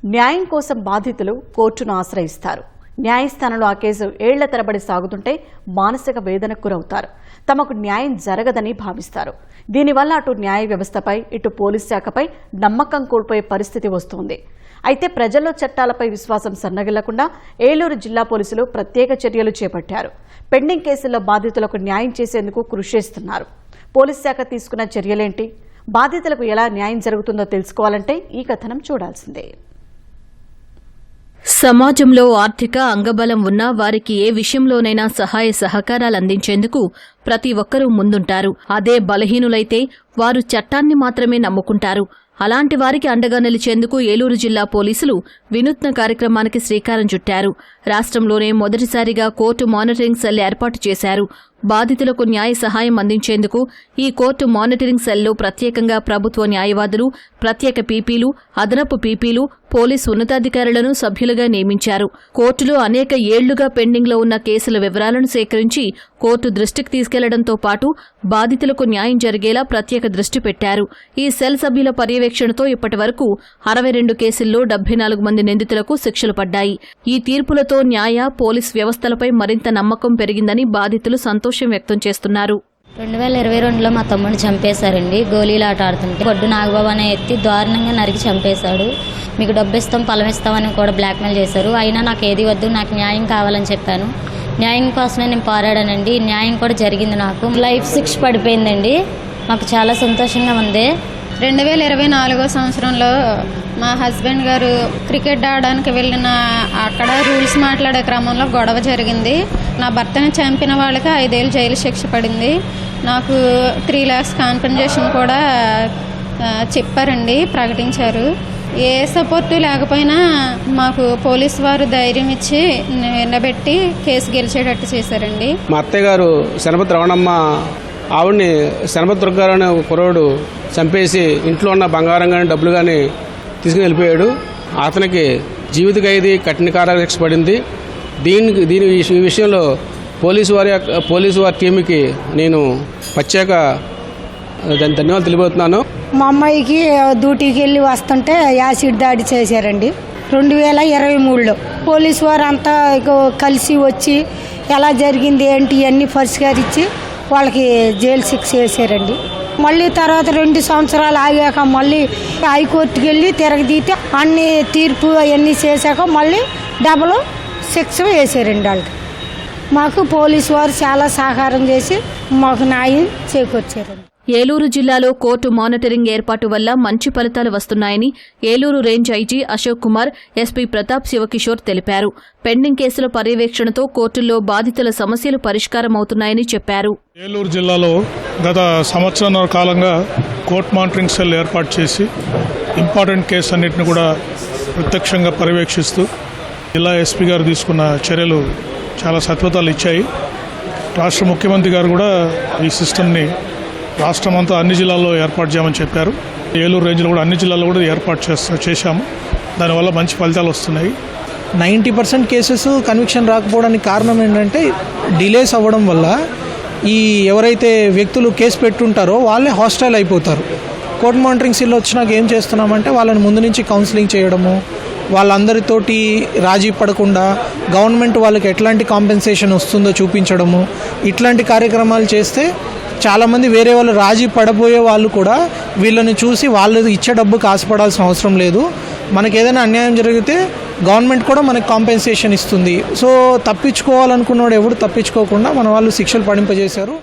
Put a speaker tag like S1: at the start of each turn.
S1: న్యాయం కోసం బాధితులు కోర్టును ఆశ్రయిస్తారు. న్యాయస్థానంలో ఆ కేసు ఏళ్ల తరబడి సాగుతుంటే మానసిక వేదనకు గురవుతారు. తమకు న్యాయం జరగదని భావిస్తారు. దీనివల్ల అటు న్యాయ వ్యవస్థపై ఇటు పోలీస్ శాఖపై నమ్మకం కోల్పోయే పరిస్థితి వస్తుంది. అయితే ప్రజల్లో చట్టాలపై విశ్వాసం సన్నగిల్లకుండా ఏలూరు జిల్లా పోలీసులు ప్రత్యేక చర్యలు చేపట్టారు. పెండింగ్ కేసుల్లో బాధితులకు న్యాయం చేసేందుకు కృషి చేస్తున్నారు. పోలీస్ శాఖ తీసుకున్న చర్యలేంటి? బాధితులకు ఎలా న్యాయం జరుగుతుందో తెలుసుకోవాలంటే ఈ కథనం చూడాల్సిందే.
S2: సమాజంలో ఆర్థిక అంగబలం ఉన్న వారికి ఏ విషయంలోనైనా సహాయ సహకారాలు అందించేందుకు ప్రతి ఒక్కరూ ముందుంటారు. అదే బలహీనులైతే వారు చట్టాన్ని మాత్రమే నమ్ముకుంటారు. అలాంటి వారికి అండగా నిలిచేందుకు ఏలూరు జిల్లా పోలీసులు వినూత్న కార్యక్రమానికి శ్రీకారం చుట్టారు. రాష్ట్రంలోనే మొదటిసారిగా కోర్టు మానిటరింగ్ సెల్ ఏర్పాటు చేశారు. బాధితులకు న్యాయ సహాయం అందించేందుకు ఈ కోర్టు మానిటరింగ్ సెల్లో ప్రత్యేకంగా ప్రభుత్వ న్యాయవాదులు, ప్రత్యేక పీపీలు, అదనపు పీపీలు, పోలీసు ఉన్నతాధికారులను సభ్యులుగా నియమించారు. కోర్టులో అనేక ఏళ్లుగా పెండింగ్లో ఉన్న కేసుల వివరాలను సేకరించి కోర్టు దృష్టికి తీసుకెళ్లడంతో పాటు బాధితులకు న్యాయం జరిగేలా ప్రత్యేక దృష్టి పెట్టారు. ఈ సెల్ సభ్యుల పర్యవేక్షణతో ఇప్పటివరకు 62 కేసుల్లో 74 మంది నిందితులకు శిక్షలు పడ్డాయి. ఈ తీర్పులతో న్యాయ, పోలీస్ వ్యవస్థలపై మరింత నమ్మకం పెరిగిందని బాధితులు సంతోషం వ్యక్తం చేస్తున్నారు.
S3: 2022లో మా తమ్ముడిని చంపేశారండి. గోళీలు ఆట ఆడుతుంటే గొడ్డు నాగబాబు అనే ఎత్తి దారుణంగా నరికి చంపేశాడు. మీకు డబ్బు ఇస్తాం, పొలం ఇస్తామని కూడా బ్లాక్మెయిల్ చేశారు. అయినా నాకు ఏది వద్దు, నాకు న్యాయం కావాలని చెప్పాను. న్యాయం కోసమే నేను పోరాడానండి. న్యాయం కూడా జరిగింది. నాకు లైఫ్ శిక్ష పడిపోయిందండి. మాకు చాలా సంతోషంగా ఉంది.
S4: 2024 సంవత్సరంలో మా హస్బెండ్ గారు క్రికెట్ ఆడడానికి వెళ్ళిన అక్కడ రూల్స్ మాట్లాడే క్రమంలో గొడవ జరిగింది. నా భర్తని చంపిన వాళ్ళకి 5 ఏళ్ళు జైలు శిక్ష పడింది. నాకు 3 lakhs కాంపెన్సేషన్ కూడా చెప్పారండి, ప్రకటించారు. ఏ సపోర్టు లేకపోయినా మాకు పోలీసు వారు ధైర్యం ఇచ్చి నిలబెట్టి కేసు గెలిచేటట్టు చేశారండి.
S5: మా అత్తయ్య గారు శనపతి రవణమ్మ ఆవిడ్ని శనపతి దుర్గారు అనే ఒక కుర్రోడు చంపేసి ఇంట్లో ఉన్న బంగారం కానీ డబ్బులు కానీ తీసుకుని వెళ్ళిపోయాడు. అతనికి జీవిత ఖైదీ కఠిన కారాగార శిక్ష పడింది. ఈ విషయంలో పోలీసు వారి టీంకి నేను ప్రత్యేక ధన్యవాదాలు తెలియబోతున్నాను.
S6: మా అమ్మాయికి డ్యూటీకి వెళ్ళి వస్తుంటే యాసిడ్ దాడి చేశారండి 2023లో. పోలీసు వారు అంతా కలిసి వచ్చి ఎలా జరిగింది ఏంటి ఇవన్నీ పరిష్కరించి వాళ్ళకి జైలు శిక్ష వేసారండి. మళ్ళీ తర్వాత 2 సంవత్సరాలు ఆగాక మళ్ళీ హైకోర్టుకి వెళ్ళి తిరగదీతే అన్ని తీర్పు అవన్నీ చేశాక మళ్ళీ డబుల్ శిక్ష వేసారండి వాళ్ళకి. మాకు పోలీసు వారు చాలా సహకారం చేసి మాకు న్యాయం చేకూర్చారండి.
S2: ఏలూరు జిల్లాలో కోర్టు మానిటరింగ్ ఏర్పాటు వల్ల మంచి ఫలితాలు వస్తున్నాయని Eluru range IG Ashok Kumar, SP Pratap Shiva Kishore తెలిపారు. పెండింగ్ కేసుల పర్యవేక్షణతో కోర్టుల్లో బాధితుల సమస్యలు పరిష్కారం అవుతున్నాయని చెప్పారు.
S7: ఏలూరు జిల్లాలో గత సంవత్సరాల కాలంగా కోర్టు మానిటరింగ్ సెల్ ఏర్పాటు చేసి ఇంపార్టెంట్ కేసు అన్నింటిని కూడా ప్రత్యక్షంగా పర్యవేక్షిస్తూ జిల్లా ఎస్పీ గారు తీసుకున్న చర్యలు చాలా సత్ఫలితాలు ఇచ్చాయి. రాష్ట్ర ముఖ్యమంత్రి గారు కూడా ఈ సిస్టమ్ని రాష్ట్రం అంతా అన్ని జిల్లాల్లో ఏర్పాటు చేయమని చెప్పారు. ఏలూరు రేంజ్లో కూడా అన్ని జిల్లాల్లో కూడా ఏర్పాటు చేశాము. దానివల్ల మంచి ఫలితాలు వస్తున్నాయి.
S8: 90% కేసెస్ కన్విక్షన్ రాకపోవడానికి కారణం ఏంటంటే డిలేస్ అవ్వడం వల్ల ఈ ఎవరైతే వ్యక్తులు కేసు పెట్టుంటారో వాళ్ళే హాస్టైల్ అయిపోతారు. కోర్ట్ మానిటరింగ్ సెల్ వచ్చినాక ఏం చేస్తున్నామంటే వాళ్ళని ముందు నుంచి కౌన్సిలింగ్ చేయడము, వాళ్ళందరితోటి రాజీ పడకుండా గవర్నమెంట్ వాళ్ళకి ఎట్లాంటి కాంపెన్సేషన్ వస్తుందో చూపించడము, ఇట్లాంటి కార్యక్రమాలు చేస్తే చాలామంది వేరే వాళ్ళు రాజీ పడబోయే వాళ్ళు కూడా వీళ్ళని చూసి వాళ్ళు ఇచ్చే డబ్బుకి ఆశపడాల్సిన అవసరం లేదు. మనకి ఏదైనా అన్యాయం జరిగితే గవర్నమెంట్ కూడా మనకి కాంపెన్సేషన్ ఇస్తుంది. సో తప్పించుకోవాలనుకున్నవాడు ఎవరు తప్పించుకోకుండా మన వాళ్ళు శిక్షలు పడింపజేశారు.